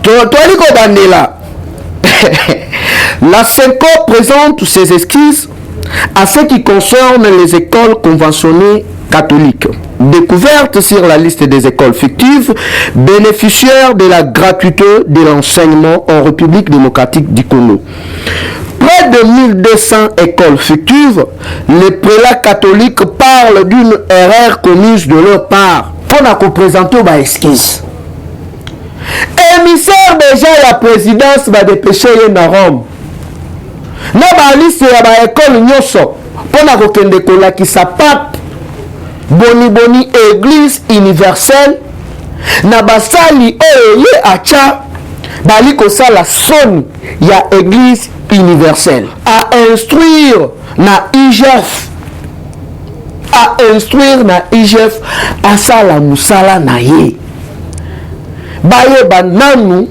Toaliko Bandela. La CENCO présente ses esquisses à ce qui concerne les écoles conventionnées catholiques. Découverte sur la liste des écoles fictives bénéficiaires de la gratuité de l'enseignement en République démocratique du Congo. Près de 1200 écoles fictives, les prélats catholiques parlent d'une erreur commise de leur part. Qu'on a représenté aux esquisses. Émissaire déjà la présidence va dépêcher à Rome. Na ba liste ya ba école nyoso pona kokende kolakisa pape boni église universelle na basali ye acha bali kosala soni ya église universelle à instruire na IGF à sala musala na ye baye bananu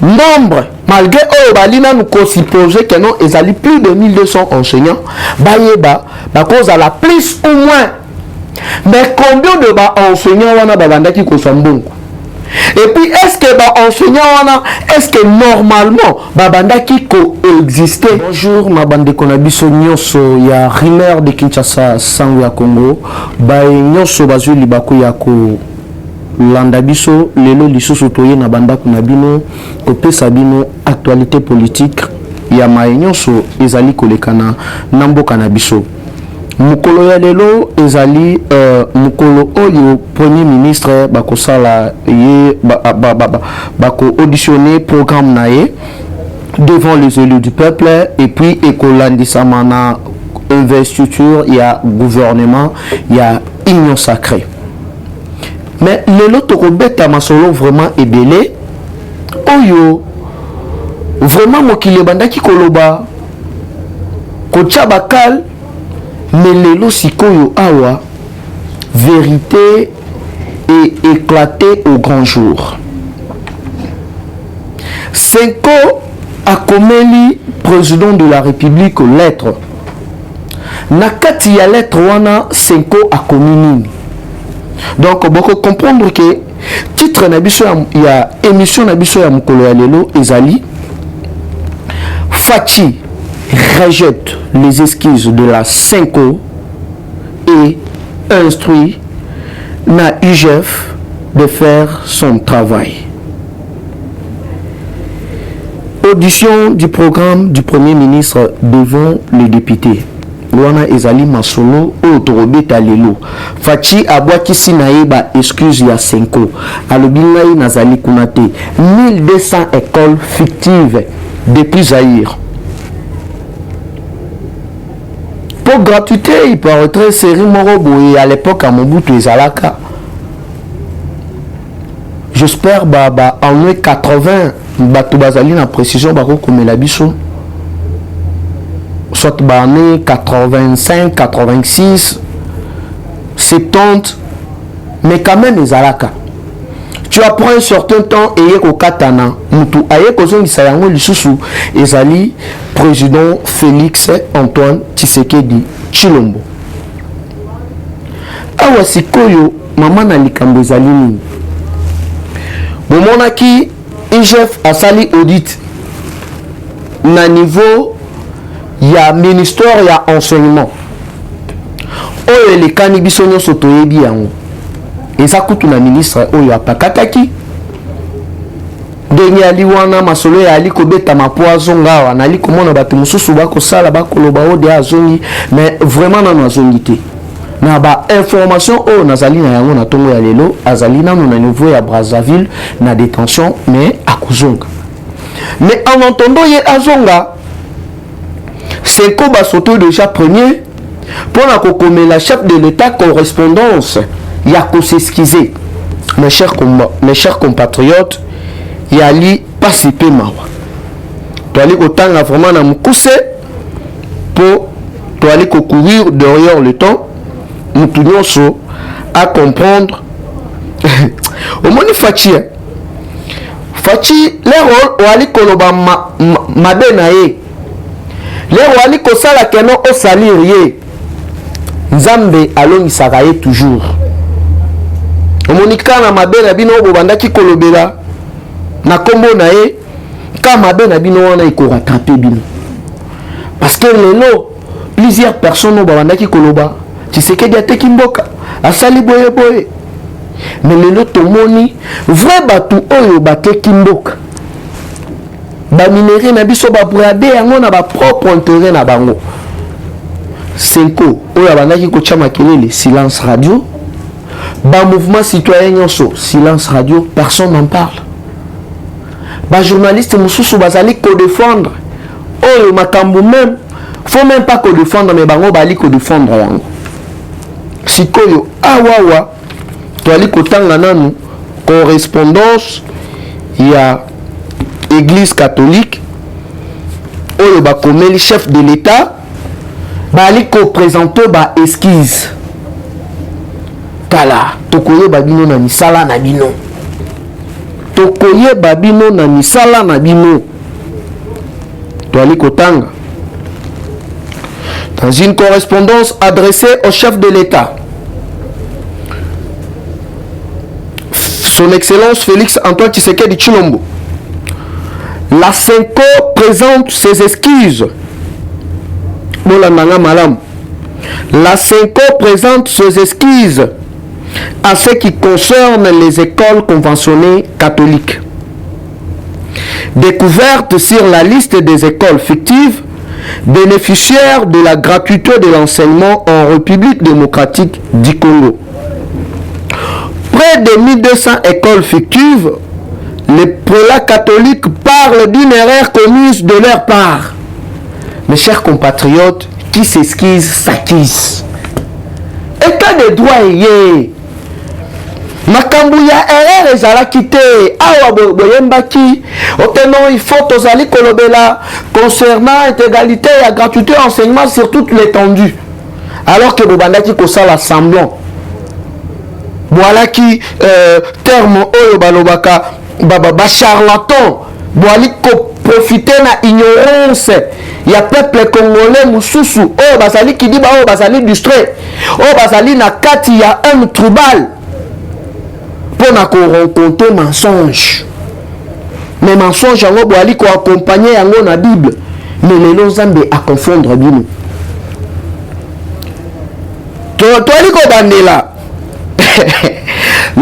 nombre malgré balina nous supposer que non ils allaient plus de 1200 enseignants bayeba cause à la plus ou moins mais combien de enseignants wana babandaki ko sambongo et puis est-ce que enseignants wana est-ce que normalement babandaki ko exister. Bonjour ma bande konabiso nyoso ya rumeur de Kinshasa sango ya Congo ba nyoso bazuli bako ya ko landa biso lelo lisusu toye na banda kuna bino kopesa bino actualité politique ya mayenyoso ezali kolekana na mboka na biso. Mukolo ya lelo ezali mukolo oyo premier ministre bakosala ye bako auditionner programme na ye devant les élus du peuple et puis ekolandisama na investiture ya gouvernement ya union sacrée. Mais le lot robeta masolo vraiment ebele oyo vraiment mokile bandaki koloba kocha bakal mais lelo sikoyo awa vérité est éclatée au grand jour. Senko akomeli président de la République lettre nakati ya lettre wana Senko akomini. Donc beaucoup comprendre que titre nabiso ya émission nabiso ya mukolo ya lelo ezali Fachi rejette les esquisses de la CENCO et instruit na IGF de faire son travail. Audition du programme du Premier ministre devant les députés. Wana ezali masolo otorobeta lelo Fachi abwaki sinaeba excuse ya CENCO alobi ngai nazali kuna te 1200 écoles fictives depuis Zaïre pour gratuité il paraîtrait série morobo et à l'époque à Mobutu ezalaka j'espère en 80 bato bazali na précision bako komela biso soit année 85, 86, 70, mais quand même les alaka. Tu apprends un certain temps et au katana, mutu aye kozongi sayango lisusu ezali président Félix Antoine Tshisekedi Tshilombo. Awa sikoyo mama na likambo ezali nini? Bomonaki IGF asali audit na niveau il y a ministère, il y a enseignement. Oh, les canibisons sont au bien. Et ça coûte la ministre, oh, il y a pas kataki. Dernier aliwana masolo ya ali kobeta mapoison ngawa na ali komona batu mususu bako sala bako loba ode azongi mais vraiment na azongité. Na ba information oh nazali na yango na tongo ya lelo azali na no niveau ya Brazzaville na détention mais akuzonga. Mais en entendant ye azonga Senko Basoto déjà premier pour la chef de l'État correspondance il y a qu'à s'excuser mes chers compatriotes il y a li participer mawa tu aller autant là vraiment na mukuse pour tu aller courir derrière le temps nous tous à comprendre au moins Fachi les rôles ou aller koloba mabenaye les wali kosala keno o salir ye Nzambe alongi sakaye toujours omonika na mabela bino bo bandaki kolobela na kombo na ye kama be na bino wana iko rattraper bino parce que lelo plusieurs personnes ont babandaki koloba Tshisekedi ateki mboka asali boye boye mais lelo tomoni vrai batu oyo bateki mboka ba minéré na biso ba brade yango na ba propre intérêt na bango Senko oyo abandaki kotia makelele silence radio ba mouvement citoyen nyonso silence radio personne n'en parle ba journaliste mosusu bazali ko défendre oyo makambo même faut même pas ko défendre mais bango bali ko défendre yango sikoyo awawa toali kotanga nanu correspondance ya église catholique oyo bakomeli chef de l'état bali ko présenter ba esquisse tala tokoyeba bino na misala na bino tokoyeba bino na misala na bino toali kotanga dans une correspondance adressée au chef de l'État, son Excellence Félix Antoine Tshisekedi Tshilombo. La Senko présente ses excuses. La Senko présente ses excuses à ce qui concerne les écoles conventionnées catholiques. Découverte sur la liste des écoles fictives bénéficiaires de la gratuité de l'enseignement en République démocratique du Congo. Près de 1200 écoles fictives, les prélats catholiques parlent d'une erreur commise de leur part. Mes chers compatriotes, qui s'esquisse s'acquise. État de droit est makambu ya erreur ezalaki te awa boyembaki oteno il faut tozali kolobela concernant intégralité et gratuité enseignement sur toute l'étendue alors que bobandaki kosala semblant voilà qui terme oyo balobaka ba charlatan boali ko profiter na ignorance ya peuple congolais mususu oyo bazali kidiba oyo bazali distrait oyo bazali na kati ya un trouble pour rencontrer mensonge mais mensonge yango boali ko accompagner yango na Bible mais lelo Nzambe a confondre bino toali ko bandela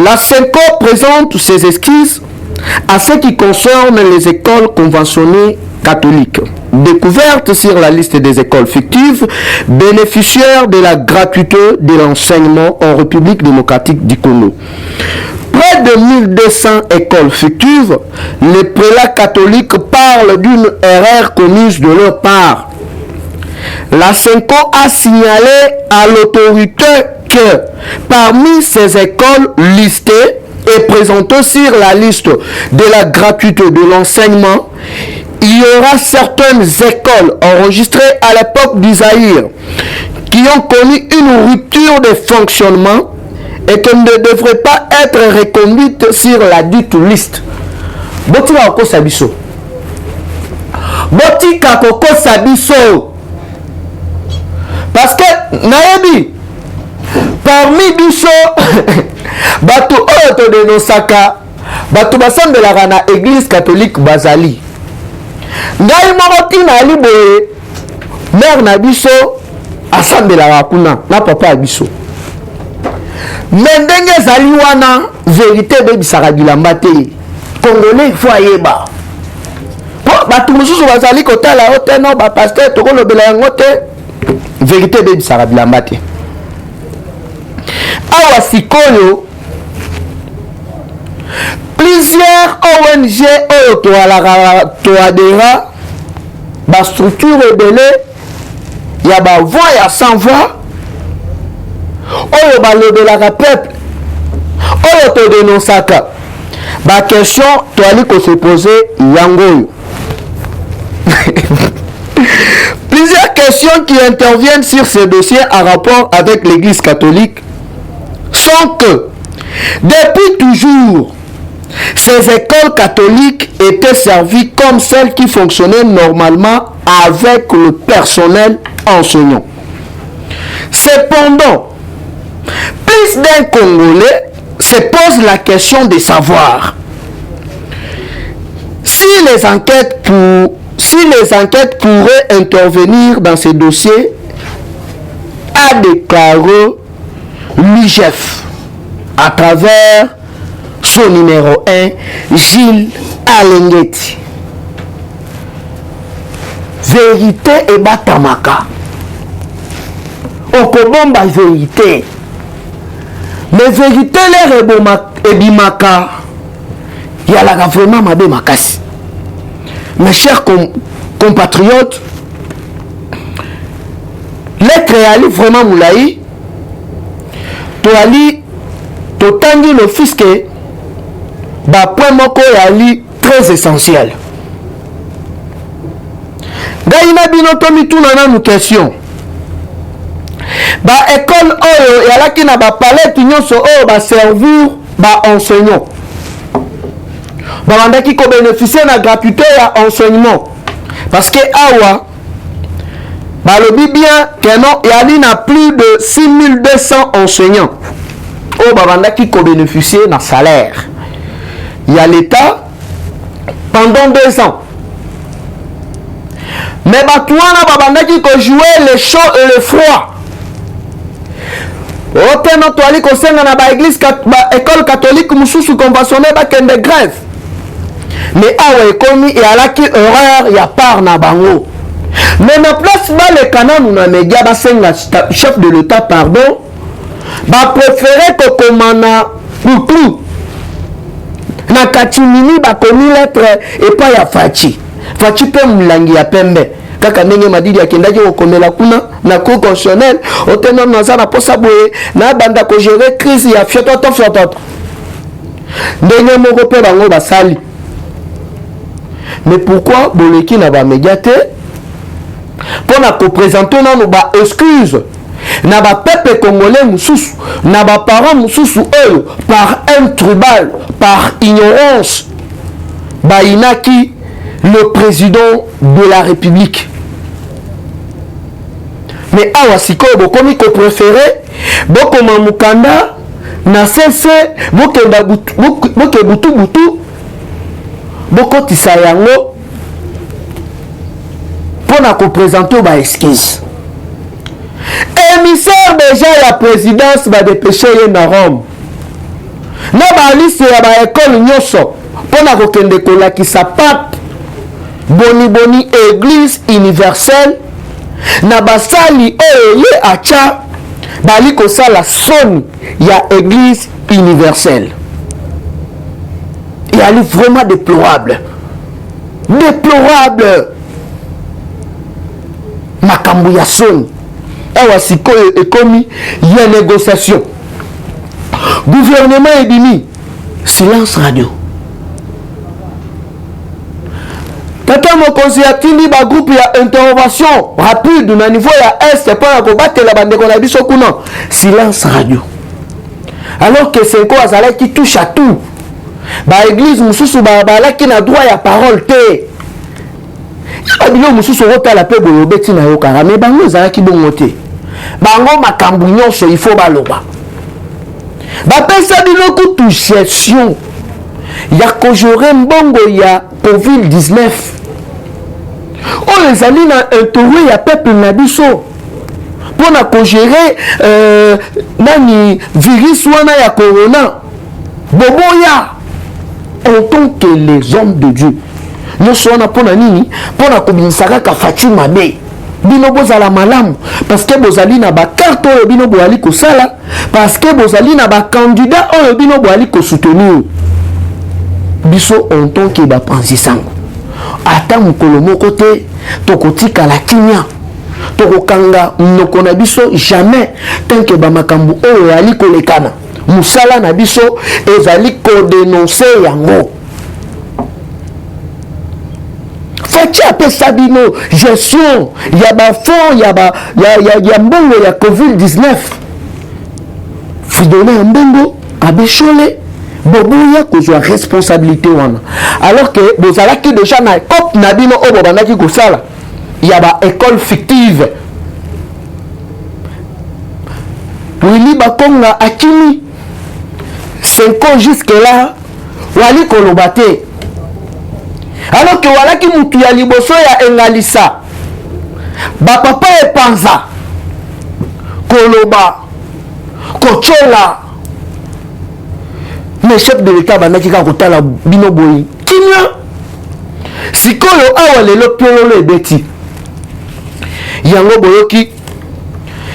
la Senko présente ses esquisses à ce qui concerne les écoles conventionnées catholiques. Découverte sur la liste des écoles fictives bénéficiaires de la gratuité de l'enseignement en République démocratique du Congo. Près de 1200 écoles fictives, les prélats catholiques parlent d'une erreur commise de leur part. La Senko a signalé à l'autorité que parmi ces écoles listées et présentées sur la liste de la gratuité de l'enseignement, il y aura certaines écoles enregistrées à l'époque d'Isaïe qui ont connu une rupture de fonctionnement et qui ne devraient pas être reconduites sur la dite liste. Botika koko sabiso. Botika koko sabiso. Parce que nayebi parmi biso bato oyo to denosaka bato basambelaka na église catholique bazali ngai moko tina ali boye mère na biso asambelaka kuna na papa ya biso mais ndenge ezali wana vérité ebebisaka bilamba te congolais il faut ayeba po bato mosusu bazali kotala o te no bapaster tokolobela yango te vérité ebebisaka bilamba te awa sikoyo plusieurs ONG oyo toadera bastructure ebele ya bavoix ya sans voix oyo balobelaka peuple oyo todenosaka baquestion toali kose pose yango oyo plusieurs questions qui interviennent sur ce dossier en rapport avec l'église catholique sont que depuis toujours ces écoles catholiques étaient servies comme celles qui fonctionnaient normalement avec le personnel enseignant. Cependant, plus d'un Congolais se pose la question de savoir si les enquêtes pourraient intervenir dans ces dossiers, a déclaré l'IGF à travers son numéro 1, Gilles Alengeti. Vérité et batamaka. Okobomba vérité. Mais vérité les ebimaka. Il y a la vraiment mabe makasi. Mes chers compatriotes, l'être ali vraiment moulaï. Toali totangi le fisc ba point moko yali très essentiel. Gaïna binoto mituna na nous question. Ba école oyo yalaki na ba palette nyonso oyo ba servir ba enseignant. Ba bandaki ko bénéficier na gratuité ya enseignement parce que awa ba lobi bien que non yali na plus de 6200 enseignants. Oyo ba bandaki ko bénéficier na salaire. Il y a l'État pendant 2 ans. Mais Batouana Babandaki qui jouait le chaud et le froid. Autant notre ali ko senga na ba église école catholique mususu conventionnelle ba kende grève. Mais awa ekomi et alaki erreur ya part na bango. Mais na place ba le canon na média ba senga chef de l'État pardon. Ba préférer ko komana Poutou. Na katimini ba komi lettre et pas ya Fachi. Fachi pe mulangi ya pembe. Kaka ndenge madidi akendaki kokomela kuna na cour constitutionnelle oteno naza na posa boye na banda ko gérer crise ya fiototo. Ndenge moko pe bango basali. Mais pourquoi boleki na ba médiaté pour na ko présenter nanu ba excuse na ba peuple congolais mususu na ba parents mususu eux par un tribal par ignorance ba inaki le président de la République. Mais awa sikoyo bokomi ko préféré bokoma mukanda na sese bokenda butu bokotisa yango pona ko présenter ba excuse. Émissaire déjà la présidence va dépêcher na Rome. Na ba liste ya ba école nyoso pona ko kende kolakisa pape boni église universelle na basali ye acha bali ko sala son ya église universelle. Il est vraiment déplorable. Makambo ya son. Awa sikoyo ekomi ya négociation. Gouvernement ebimi silence radio. Tata mokonzi atindi ba groupe ya intervention rapide na niveau ya est pour ko batela bandeko na biso kuna silence radio. Alors que Senko azala qui touche à tout. Ba église mususu ba laki na droit ya parole te. Ya bilo mususu rota la pe boyobeti na yokara mais bango azala ki bongo te. Bango makambu nyonso il faut baloba. Ba pesa bino kutu gestion. Ya ko jore mbongo ya COVID-19. On les a mis dans un tour ya peuple na biso. Pour na ko gérer nani virus wana ya corona. Boboya en tant que les hommes de Dieu. Nous sommes pour na nini pour na ko binsaka ka Fatima be. Bino bozala malamu parce que bozali na ba carte oyo bino boali ko sala parce que bozali na ba candidat oyo bino boali ko soutenir. Biso en tant que ba panzisango. Ata mukolo moko te tokotika la kimia. Tokokanga noko na biso jamais tant que ba makambu oyo ali kolekana. Musala na biso ezali ko dénoncer yango. Fachi apesa bino gestion ya ba fond ya mbongo ya COVID-19. Fidona mbongo abeshole bobuya kozwa responsabilité wana. Alors que bozalaki déjà na cop na bino obo bandaki kosala ya ba école fictive. Wili bakonga akimi 5 ans jusque là wali kolobate. que voilà qui mutu ya liboso ya engalisa ba papa epanza koloba kochola mais chef de l'état bandaki ka kotala bino boyi kimia sikoyo awa lelo piololo ebeti yango boyoki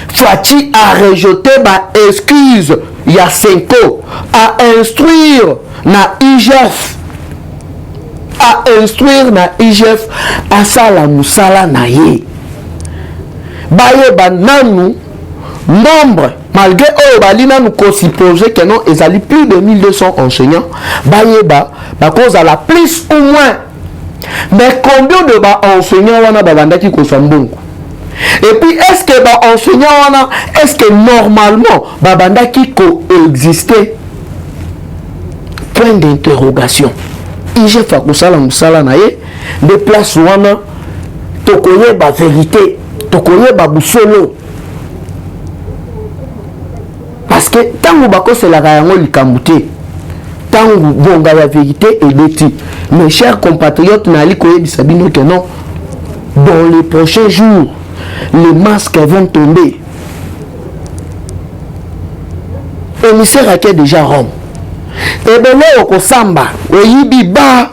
Fachi a rejeté ma excuse ya Senko à instruire na IGF à sala musala na ye baye bananu nombre malgré balina nous supposer que non ils allaient plus de 1200 enseignants baye ba cause à la plus ou moins mais combien de enseignants wana babandaki ko sambongo. Et puis, est-ce que enseignant, est-ce que normalement, babanda qui coexistait? Point d'interrogation. IGF fa kusala musala naye, de place wana, tokoye ba vérité, tokoye ba busolo. Parce que tant bako c'est la rayango likamute, tant bonga la vérité et bêti. Mes chers compatriotes, n'ali koye bisabino que non. Dans les prochains jours, les masques vont tomber. Émissaire à qui déjà Rome. Et bien là, au Samba, au Yibi, ba,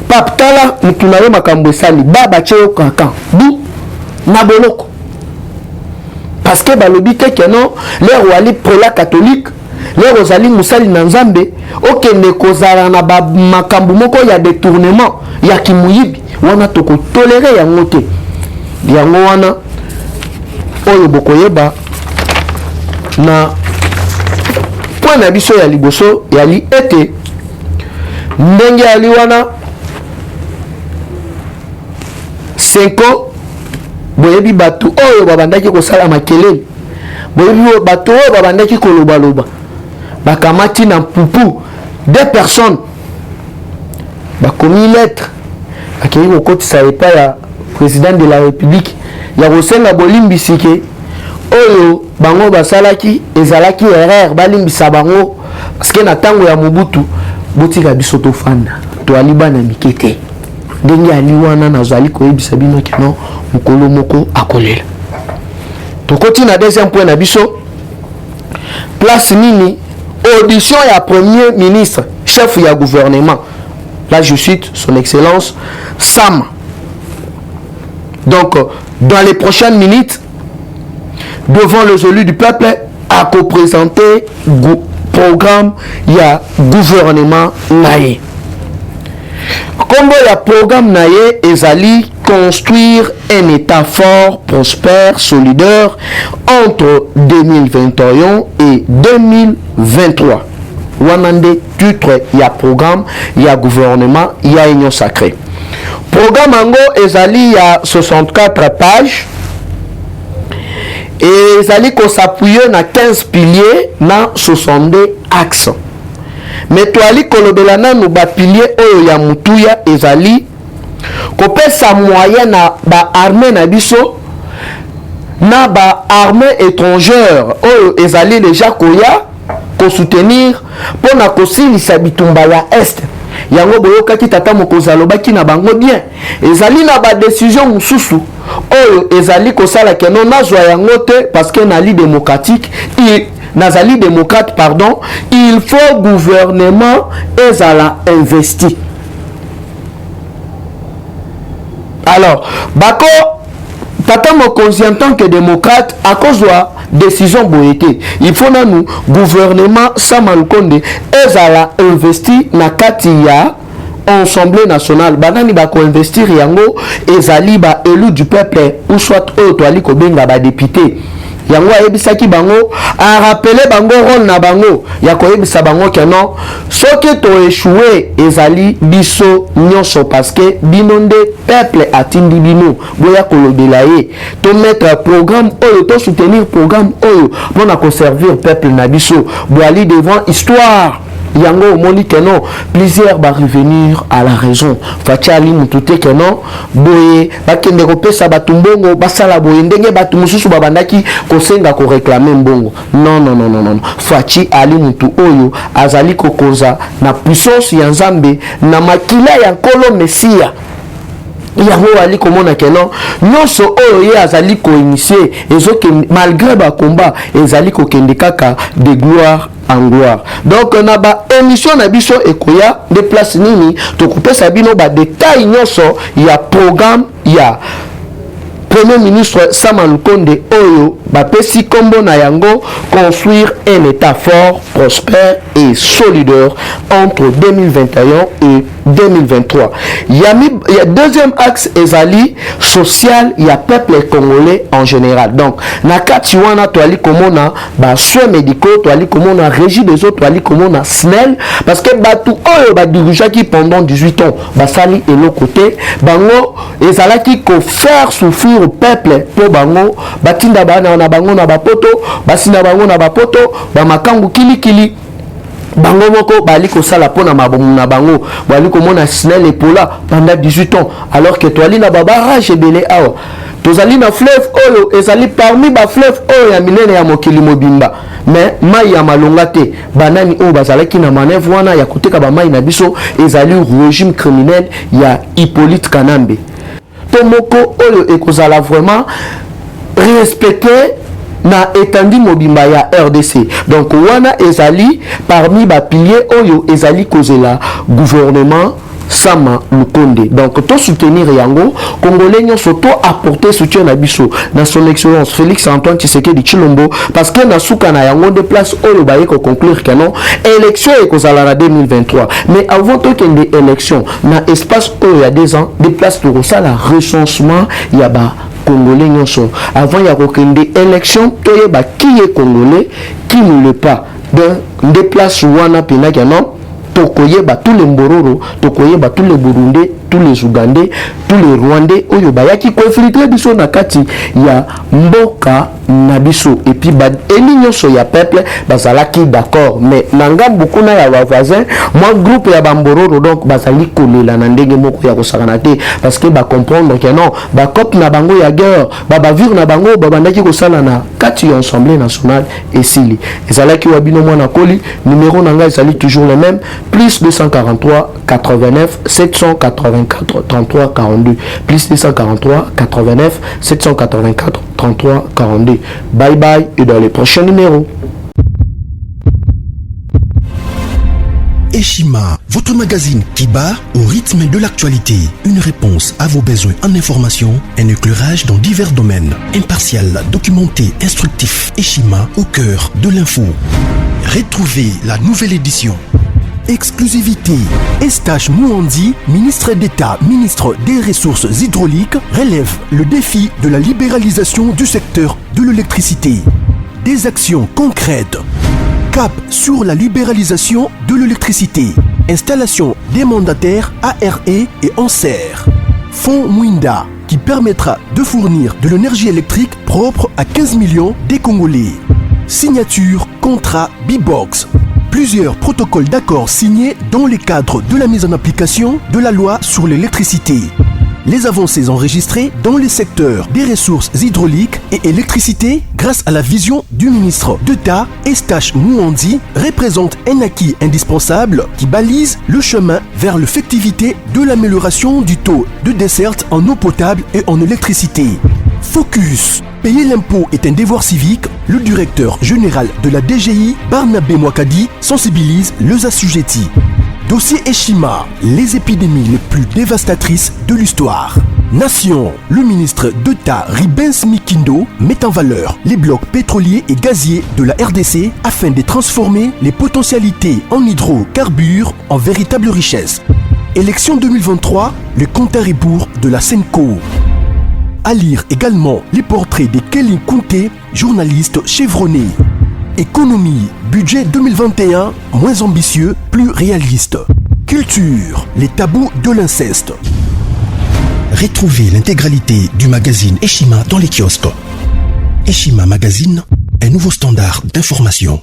paptala, mutunaye makambo sali, ba bacheo kankan, bou, naboloko. Parce que balobi te que non, les royali prélat catholique, les rosali musali nanzambe, ok ne kozala na ba makambo moko ya détournement, ya kimuyibi, wana toko tolérer ya ngote. Yango wana oyo bokoyeba na point na biso ya liboso yali ete ndenge ali wana Senko boyebi batu oyo babandaki kosala makelele boyebi batu oyo babandaki koloba bakamati na pupu 2 personnes bakomi lettre akei kokotisa epa ya président de la République ya kosenga bolimbisi ke oyo bango basalaki ezalaki erreur balimbisa bango parce que na tango ya Mobutu botika biso tofanda to aliba na mikete ndenge ali wana nazali koyebisa bino ke non mukolo moko akolela tokoti na deuxième point na biso place nini audition ya premier ministre chef ya gouvernement là je cite son excellence Sam. Donc, dans les prochaines minutes, devant les élus du peuple, à co-présenter programme, il y a gouvernement naïe. Comme il y a programme naïe, ils allaient construire un état fort, prospère, solidaire entre 2021 et 2023. Wanande titre, il y a programme, il y a gouvernement, il y a union sacrée. Programme Ango ezali ya 64 pages et ezali ko s'appuyer na 15 piliers na 62 axes. Mais toali kolobela nanu ba pilier oyo ya mutuya ezali ko pesa moyen na ba armée na biso na ba armée étrangère oyo ezali déjà koya ko soutenir pona ko silisa bitumba ya est. Yango boyokaki tata mokonzi alobaki na bango bien ezali na ba décision mususu oyo ezali kosala keno nazwa yango te parce que nali démocratique nazali démocrate pardon il faut gouvernement ezala investi. Alors bako tata mokonzi en tant que démocrate à cause de décision boyete il faut na nous gouvernement Samalukonde ezala investi na kati ya Assemblée nationale banani ba ko investir yango ezali ba élu du peuple ou soit oyo toali ko benga ba député yango ayebisaki bango a rappeler bango rôle na bango ya ko yebisa bango que non soki to échoué ezali biso nyonso parce que binonde peuple atindi bino boya kolobela ye to mettre programme oyo to soutenir programme oyo pour conserver peuple na biso boali devant histoire yango moni que non plusieurs va revenir à la raison fatiali mutute que non boye bakende ko pesa batumbongo basala boye ndenge batu mususu babandaki ko senga ko réclamer mbongo non fachi ali mutu oyo azali ko koza na puissance ya nzambe na makila ya nkolo Messia yango ali komona keno nyonso oyo ye azali koinitie malgré bakomba ezali kokende kaka de gloire en gloire. Donc na ba émission na biso ekoya de place nini tokopesa bino ba détail nyonso ya programme ya Premier ministre Sama Lukonde oyo bapesi kombo na yango construire un état fort, prospère et solidaire entre 2021 et 2023. Il y a deuxième axe ezali social, il y a peuple congolais en général. Donc na kati wana toali komona ba soins médicaux, toali komona régie des eaux, toali komona SNEL parce que batu oyo ba dirigeaki pendant 18 ans basali eloko-te bango ezalaki ko faire souffrir au peuple po bango batinda bana na bango na bapoto basina bango na bapoto ba makangu kilikili bango moko bali kosala pona mabomu na bango bali komona SNEL epola pendant 18 ans alors que toali na babarage ebele awa tozali na fleuve oyo ezali parmi ba fleuve oyo ya minene ya mokili mobimba mais mai ya malonga te banani oyo bazalaki na manœuvre wana ya koteka ba mai na biso ezali régime criminel ya Hippolyte Kanambe to moko oyo ekozala vraiment respecté na étendue mobimba ya RDC. Donc wana ezali parmi ba piliers oyo ezali kozela gouvernement Sama Lukonde. Donc to soutenir yango congolais nyonso to apporter soutien na biso na son excellence Félix Antoine Tshisekedi Tshilombo parce que na suka na yango de place oyo baye ko conclure que non élection ekozala na 2023 mais avant to kende élection na espace oyo ya 2 ans de place to kosala recensement ya ba congolais nyonso avant ya kokende élection toyeba qui est congolais qui ne l'est pas. Donc de place wana pena que non tokoyeba tous les Mbororo, tokoyeba tous les Burundais, tous les Ougandais, tous les Rwandais oyo bayaki ko infiltrer biso na kati ya mboka na biso et puis ba nyonso ya peuple bazalaki d'accord mais nanga beaucoup na ya voisin moi groupe ya Bambororo donc bazali kolela na ndenge moko ya kosakana te parce que ba comprendre que non ba cop na bango ya guerre ba vivre na bango ba bandaki kosala na kati ya Assemblée nationale esili ezalaki wabino mwana koli numéro nanga ezali toujours le même plus 243 89 784 33 42 plus 243 89 784 33 42. Bye bye et dans les prochains numéros. Eshima, votre magazine qui bat au rythme de l'actualité. Une réponse à vos besoins en information, un éclairage dans divers domaines. Impartial, documenté, instructif. Eshima au cœur de l'info. Retrouvez la nouvelle édition. Exclusivité. Eustache Mouandi, ministre d'État, ministre des Ressources hydrauliques, relève le défi de la libéralisation du secteur de l'électricité. Des actions concrètes. Cap sur la libéralisation de l'électricité. Installation des mandataires ARE et ANSER. Fonds Mwinda, qui permettra de fournir de l'énergie électrique propre à 15 millions des Congolais. Signature contrat B-Box. Plusieurs protocoles d'accord signés dans le cadre de la mise en application de la loi sur l'électricité. Les avancées enregistrées dans les secteurs des ressources hydrauliques et électricité grâce à la vision du ministre d'État Eustache Mouandi représentent un acquis indispensable qui balise le chemin vers l'effectivité de l'amélioration du taux de desserte en eau potable et en électricité. Focus. Payer l'impôt est un devoir civique. Le directeur général de la DGI, Barnabé Mwakadi, sensibilise les assujettis. Dossier Eshima, les épidémies les plus dévastatrices de l'histoire. Nation, le ministre d'État Ribens Mikindo met en valeur les blocs pétroliers et gaziers de la RDC afin de transformer les potentialités en hydrocarbures en véritable richesse. Élection 2023, le compte à rebours de la Senco. À lire également les portraits de Kelly Kounté, journaliste chevronné. Économie, budget 2021, moins ambitieux, plus réaliste. Culture, les tabous de l'inceste. Retrouvez l'intégralité du magazine Eshima dans les kiosques. Eshima Magazine, un nouveau standard d'information.